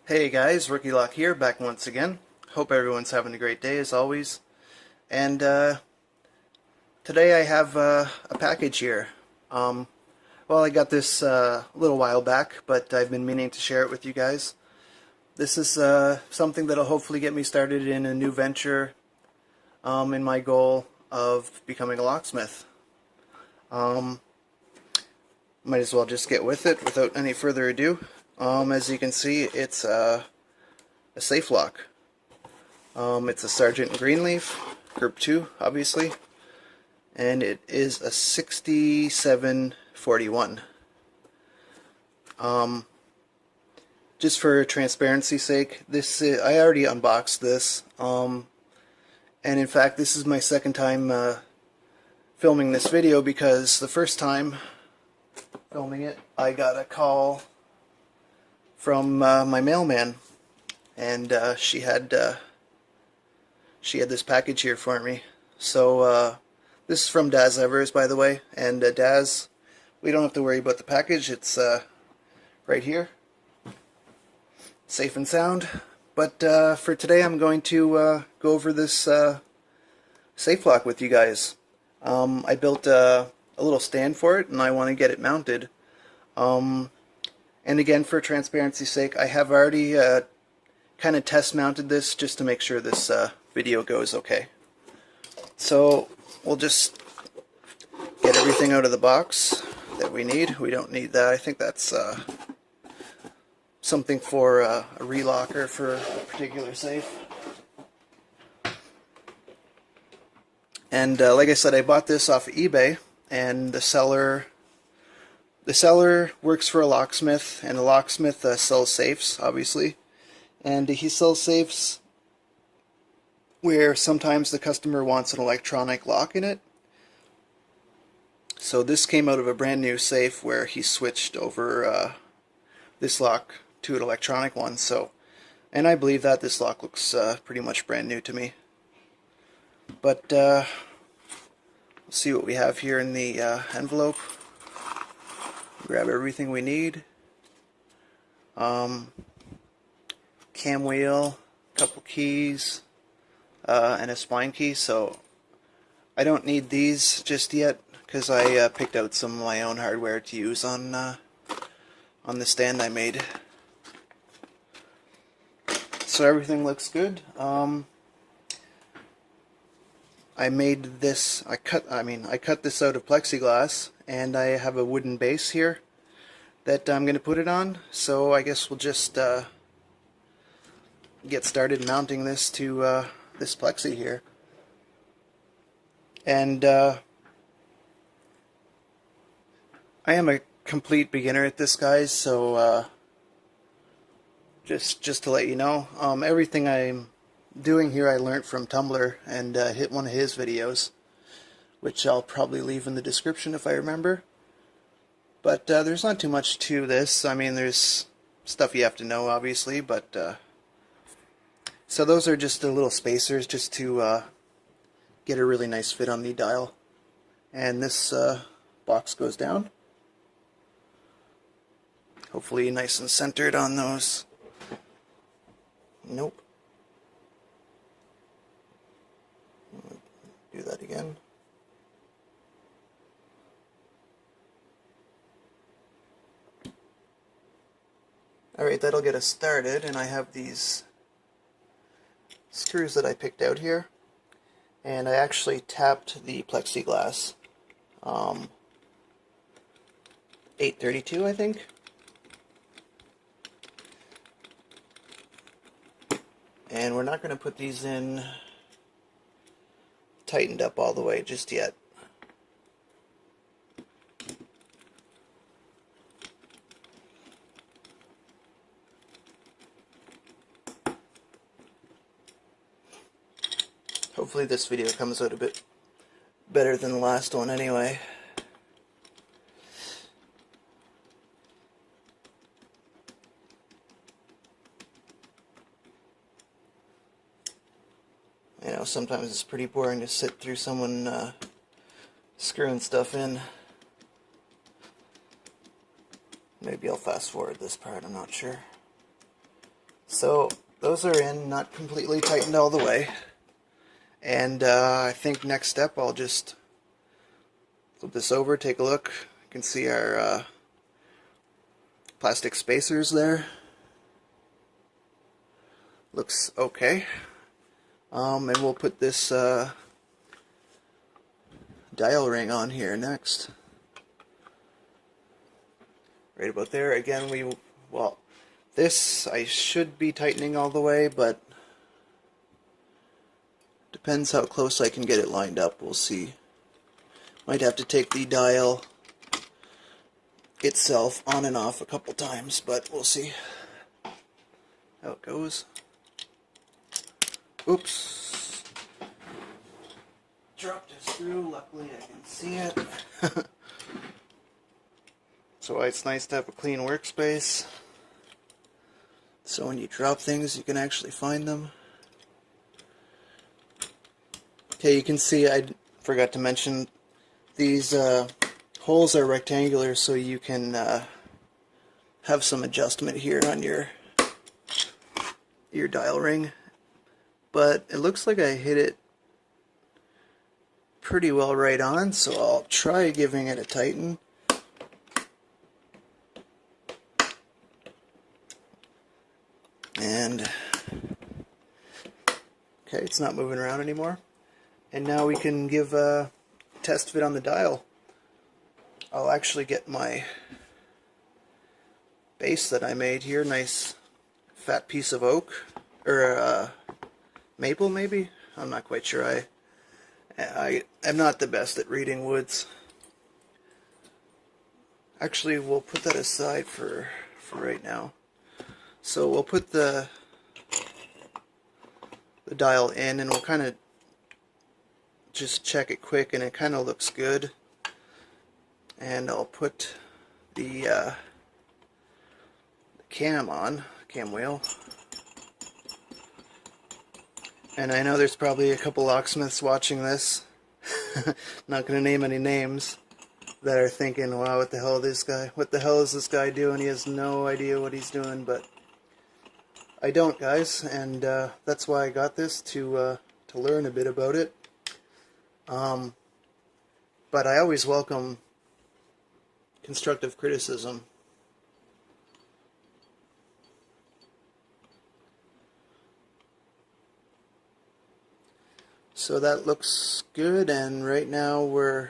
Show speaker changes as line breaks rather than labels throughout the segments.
Hey guys, Rookie Lock here, back once again. Hope everyone's having a great day as always. And today I have a package here. Well, I got this a little while back, but I've been meaning to share it with you guys. This is something that'll hopefully get me started in a new venture in my goal of becoming a locksmith. Might as well just get with it without any further ado. As you can see, it's a safe lock. It's a Sargent and Greenleaf, Group 2, obviously, and it is a 6741. Just for transparency's sake, I already unboxed this, and in fact, this is my second time filming this video because the first time filming it, I got a call from my mailman, and she had this package here for me. So this is from Daz Evers, by the way, and Daz, we don't have to worry about the package. It's right here, safe and sound. But for today, I'm going to go over this safe lock with you guys. I built a little stand for it, and I want to get it mounted. And again, for transparency's sake, I have already kind of test mounted this just to make sure this video goes okay. So we'll just get everything out of the box that we need. We don't need that. I think that's something for a relocker for a particular safe. And like I said, I bought this off of eBay, and the seller works for a locksmith, and the locksmith sells safes, obviously. And he sells safes where sometimes the customer wants an electronic lock in it. So this came out of a brand new safe where he switched over this lock to an electronic one. So, and I believe that this lock looks pretty much brand new to me. But let's see what we have here in the envelope. Grab everything we need. Cam wheel, couple keys, and a spline key. So I don't need these just yet because I picked out some of my own hardware to use on the stand I made. So everything looks good. I made this. I cut this out of plexiglass, and I have a wooden base here that I'm going to put it on. So I guess we'll just get started mounting this to this plexi here. And I am a complete beginner at this, guys. So just to let you know, everything I'm doing here I learned from Tumblr and hit one of his videos, which I'll probably leave in the description if I remember. But there's not too much to this. I mean, there's stuff you have to know, obviously, but so those are just the little spacers just to get a really nice fit on the dial. And this box goes down, hopefully nice and centered on those. Nope. Do that again. Alright, that'll get us started, and I have these screws that I picked out here, and I actually tapped the plexiglass 832, I think. And we're not going to put these in tightened up all the way just yet. Hopefully this video comes out a bit better than the last one anyway. You know, sometimes it's pretty boring to sit through someone screwing stuff in. Maybe I'll fast forward this part, I'm not sure. So those are in, not completely tightened all the way. And I think next step I'll just flip this over, take a look. You can see our plastic spacers there. Looks okay. And we'll put this dial ring on here next. Right about there. Again, well, this I should be tightening all the way, but depends how close I can get it lined up. We'll see. Might have to take the dial itself on and off a couple times, but we'll see how it goes. Oops. Dropped a screw. Luckily I can see it. So it's nice to have a clean workspace. So when you drop things, you can actually find them. Okay, you can see I forgot to mention these holes are rectangular, so you can have some adjustment here on your dial ring. But it looks like I hit it pretty well right on, so I'll try giving it a tighten. And okay, it's not moving around anymore. And now we can give a test fit on the dial. I'll actually get my base that I made here, nice fat piece of oak, or maple maybe? I'm not quite sure. I'm not the best at reading woods. Actually, we'll put that aside for right now. So we'll put the dial in, and we'll kind of just check it quick, and it kind of looks good. And I'll put the cam on, cam wheel. And I know there's probably a couple locksmiths watching this, not going to name any names, that are thinking, wow, what the hell is this guy doing? He has no idea what he's doing. But I don't, guys, and that's why I got this, to learn a bit about it. But I always welcome constructive criticism. So that looks good, and right now we're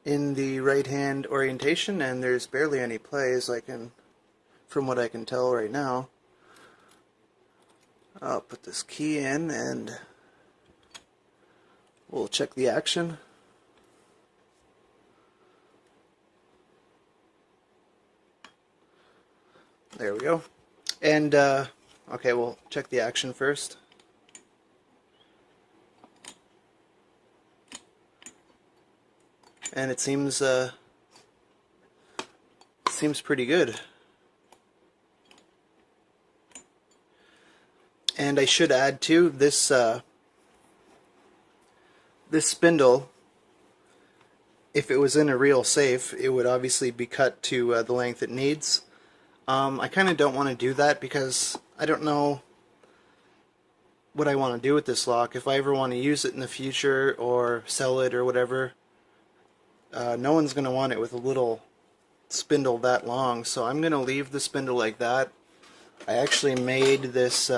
in the right hand orientation, and there's barely any play, from what I can tell right now. I'll put this key in and we'll check the action. There we go. And okay, we'll check the action first. And it seems pretty good. And I should add too, this spindle, if it was in a real safe, it would obviously be cut to the length it needs. I kind of don't want to do that because I don't know what I want to do with this lock. If I ever want to use it in the future or sell it or whatever, no one's going to want it with a little spindle that long, so I'm going to leave the spindle like that. I actually made this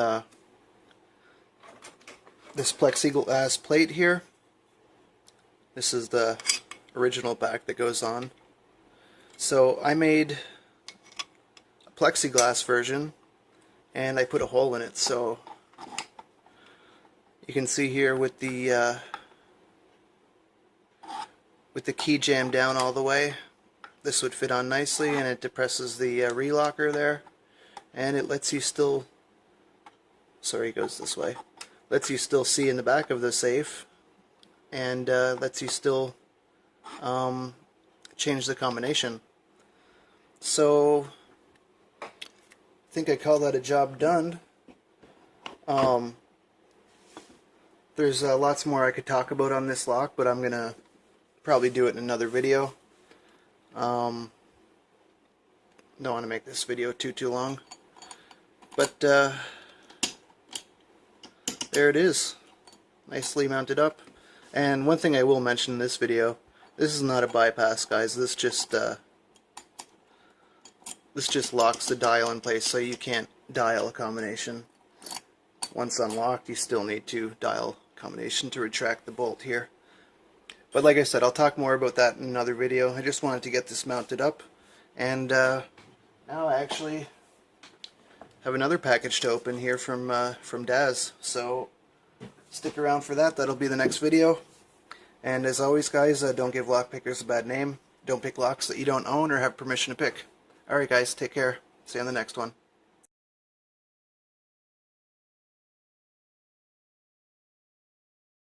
this plexiglass plate here. This is the original back that goes on. So I made a plexiglass version and I put a hole in it, so you can see here with the key jammed down all the way, this would fit on nicely, and it depresses the relocker there, and it lets you still, sorry, it goes this way, lets you still see in the back of the safe, and lets you still change the combination. So I think I call that a job done. There's lots more I could talk about on this lock, but I'm gonna probably do it in another video. don't want to make this video too long. But there it is, nicely mounted up. And one thing I will mention in this video, this is not a bypass, guys. This just locks the dial in place, so you can't dial a combination. Once unlocked, you still need to dial a combination to retract the bolt here. But like I said, I'll talk more about that in another video. I just wanted to get this mounted up, and now I actually have another package to open here from Daz. So stick around for that. That'll be the next video. And as always, guys, don't give lock pickers a bad name. Don't pick locks that you don't own or have permission to pick. Alright guys, take care. See you on the next one.